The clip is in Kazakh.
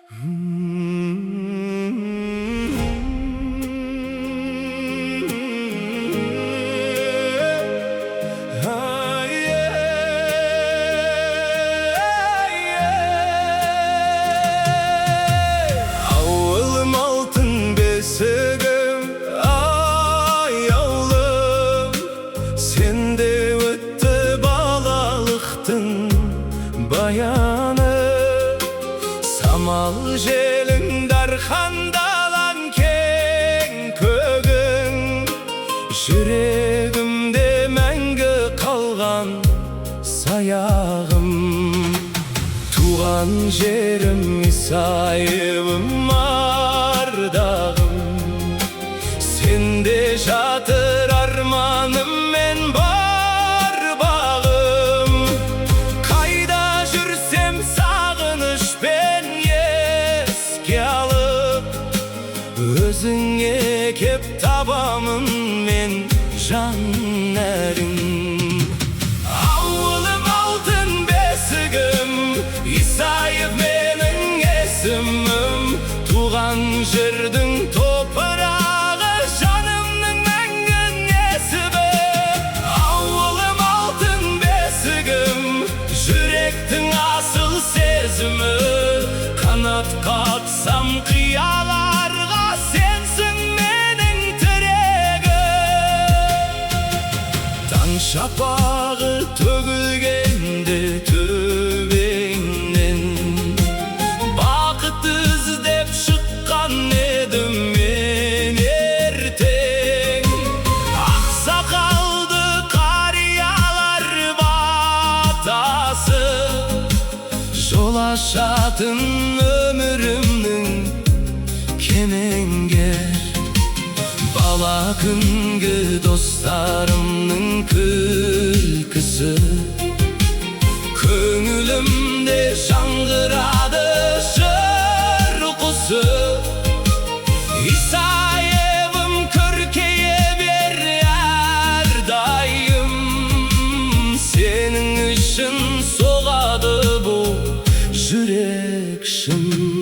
Avılım altın besigim, ay avlım, sende öttü balalıktın bayanı. Samal jelin darxandalan keng kөгün, yüreğimde мәңгі қалған sayağım. Tuğan jerim İsayevim ardağım, sende жатыр armanım men бар bağım. Kayda жүrsем sağınış ben еске alıp, özüңe kеп табамын мен жан нәрің. Ауылым алтын бесігім, Исаев менің есімім. Туған жердің топырағы жанымның мәңгі несібі. Ауылым алтын бесігім, жүректің асыл сезімі. Қанат қатсам қияларға, сенсің менің тірегім. Таң шапағы төгілгенде төбеңнен, бақыт іздеп шыққан едім мен ертең. Ақсақалды қариялар батасы, жол ашатын өмірімнің кемеңгер. Бала күнгі достарымның күлкісі, көңілімде жаңғырады жыр құсы. Исаевым көркейе бер әрдайым, сенің үшін соғады бұл жүрек шын.